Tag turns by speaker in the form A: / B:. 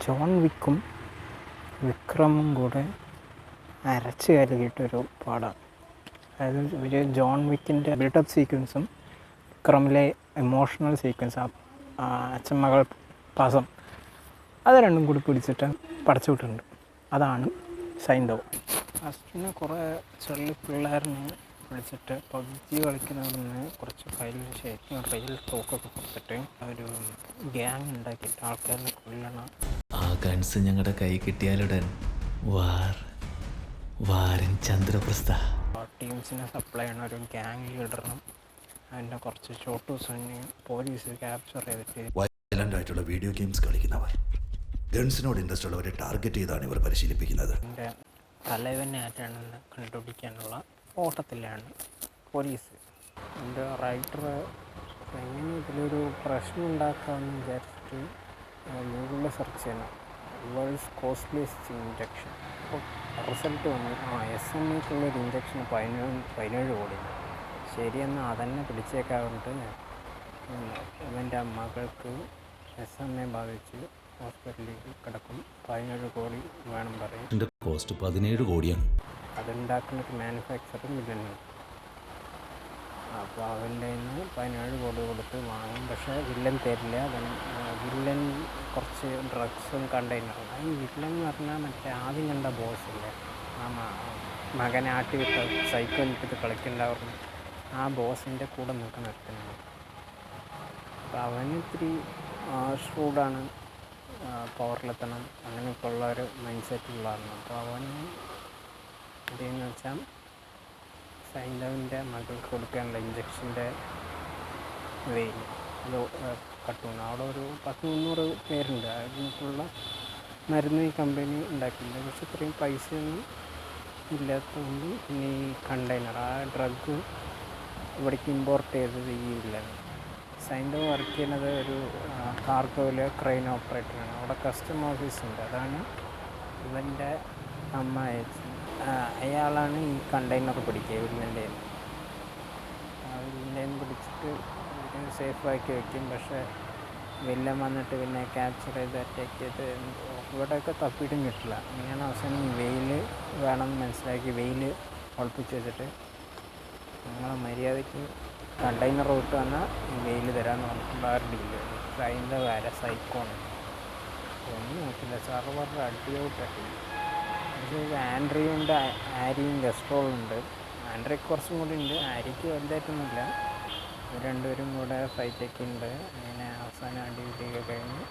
A: John വിക്കും വിക്രമും കൂടെ അരച്ച് കലക്കിയിട്ടൊരു പാടാണ്. അതായത് ഒരു ജോൺ വിക്കിൻ്റെ ബിൽഡപ്പ് സീക്വൻസും വിക്രമിലെ എമോഷണൽ സീക്വൻസും അച്ഛൻ മകൾ പാസം അത് രണ്ടും കൂടി പിടിച്ചിട്ട് പടച്ചു വിട്ടിട്ടുണ്ട്. അതാണ് സൈന്ധവ്. ഫസ്റ്റിന് കുറേ ചെറിയ പിള്ളേരിനെ വിളിച്ചിട്ട് പബ്ജി കളിക്കുന്നവരിന്ന് കുറച്ച് കയ്യിൽ ശരിക്കും റെയിൽ തോക്കൊക്കെ കൊടുത്തിട്ട് ഒരു ഗ്യാങ് ഉണ്ടാക്കിയിട്ട് ആൾക്കാരിനെ കൊല്ലണം.
B: ആ ഗൺസ് ഞങ്ങളുടെ കൈ കിട്ടിയാലുടൻ വാരൻ ചന്ദ്രപ്രസ്ഥ
A: ടീംസിനെ സപ്ലൈ ചെയ്യണ ഒരു ഗ്യാങ് ലീഡറിനും അതിൻ്റെ കുറച്ച് ഷോട്ടൂസിനെ പോലീസ് ക്യാപ്ചർ ചെയ്തിട്ട്
C: വയലൻ്റ് ആയിട്ടുള്ള വീഡിയോ ഗെയിംസ് കളിക്കുന്നവർ, ഗൺസിനോട് ഇൻട്രസ്റ്റ് ഉള്ളവരെ ടാർഗറ്റ് ചെയ്താണ് ഇവർ പരിശീലിപ്പിക്കുന്നത്.
A: എൻ്റെ തലവനെ ആരാണെന്ന് കണ്ടുപിടിക്കാനുള്ള ഓട്ടത്തിലാണ് പോലീസ്. എൻ്റെ റൈറ്റർ എങ്ങനെ ഇതിലൊരു പ്രശ്നം ഉണ്ടാക്കാമെന്ന് വിചാരിച്ചിട്ട് ഗൂഗിളിൽ സെർച്ച് ചെയ്യണം വേൾഡ്സ് കോസ്റ്റ്ലിയസ്റ്റ് ഇഞ്ചക്ഷൻ. അപ്പോൾ റിസൾട്ട് വന്നു SMEക്കുള്ളൊരു ഇഞ്ചക്ഷൻ 17 കോടി. ശരിയെന്നാൽ അതന്നെ പിടിച്ചേക്കാറുണ്ട്. ഇവൻ്റെ മകൾക്ക് SMA ബാധിച്ച് ഹോസ്പിറ്റലിൽ കിടക്കും. 17 കോടി വേണം പറയും.
B: കോസ്റ്റ് 17 കോടിയാണ്.
A: അതുണ്ടാക്കുന്ന മാനുഫാക്ചറും വില്ലനും. അപ്പോൾ അവൻ്റെ നിന്ന് 17 കോടി കൊടുത്ത് വാങ്ങും. പക്ഷേ വില്ലൻ തരില്ല. വില്ലൻ കുറച്ച് ഡ്രഗ്സും കണ്ടെയ്നറും. ഈ വില്ലൻ എന്ന് പറഞ്ഞാൽ മറ്റേ ആദ്യം കണ്ട ബോസില്ലേ, മകനെ ആട്ടിവിട്ട് സൈക്കിൾ ഇട്ടിട്ട് കളിക്കണ്ടാവുന്നു, ആ ബോസിൻ്റെ കൂടെ നിൽക്കുന്ന ഒരുത്തനാണ്. അപ്പോൾ അവന് ഇത്തിരി ഷ്രൂഡാണ്, പവറിലെത്തണം, അങ്ങനെയൊക്കെ ഉള്ള ഒരു മൈൻഡ് സെറ്റുള്ളതാണ്. അപ്പോൾ അവന് എന്തെന്ന് വെച്ചാൽ സൈന്ധവിൻ്റെ മകൾക്ക് കൊടുക്കാനുള്ള ഇഞ്ചക്ഷൻ്റെ വെയിൽ അത് കട്ടുന്നു. അവിടെ ഒരു 100-300 പേരുണ്ട്. അതിനുള്ള മരുന്ന് ഈ കമ്പനി ഉണ്ടാക്കിയിട്ടുണ്ട്. പക്ഷെ ഇത്രയും പൈസയൊന്നും ഇല്ലാത്തതുകൊണ്ട് പിന്നെ ഈ കണ്ടെയ്നർ ആ ഡ്രഗ് ഇവിടേക്ക് ഇമ്പോർട്ട് ചെയ്തത് ഈ ഇല്ലാണ്. സൈന്ധവ് വർക്ക് ചെയ്യുന്നത് ഒരു കാർഗോയിലെ ക്രെയിൻ ഓപ്പറേറ്ററാണ്. അവിടെ കസ്റ്റം ഓഫീസുണ്ട്. അതാണ് ഇവൻ്റെ അമ്മ അയച്ചത്. അയാളാണ് ഈ കണ്ടെയ്നർ പിടിക്കുക വില്ലൻ്റെ. വില്ലൻ പിടിച്ചിട്ട് സേഫാക്കി വയ്ക്കും. പക്ഷേ വില്ലൻ വന്നിട്ട് പിന്നെ ക്യാപ്ചർ ചെയ്ത് അറ്റാക്ക് ചെയ്ത് ഇവിടെയൊക്കെ തപ്പിയിട്ടും കിട്ടില്ല. ഇങ്ങനെ അവസാനം വെയിൽ വേണമെന്ന് മനസ്സിലാക്കി വെയിൽ ഒളിപ്പിച്ച് വെച്ചിട്ട് നിങ്ങൾ മര്യാദയ്ക്ക് കണ്ടെയ്നർ വിട്ട് വന്നാൽ വെയിൽ തരാമെന്ന് പറഞ്ഞിട്ടുണ്ട്. ആ ഡീല് അതിൻ്റെ വേറെ സൈക്കോണ് ഒന്നും നോക്കില്ല. സർവർ അടിയോട്ടാക്കി. പക്ഷേ ആൻഡ്രിയുണ്ട്, ആരിയും ഗസ്ട്രോളുണ്ട്. ആൻഡ്രിക്ക് കുറച്ചും കൂടി ഉണ്ട്, ആരിക്ക് വലുതായിട്ടൊന്നുമില്ല. രണ്ടുപേരും കൂടെ ഫൈറ്റൊക്കെ ഉണ്ട്. അങ്ങനെ അവസാനം അടിപിടിയൊക്കെ കഴിഞ്ഞ്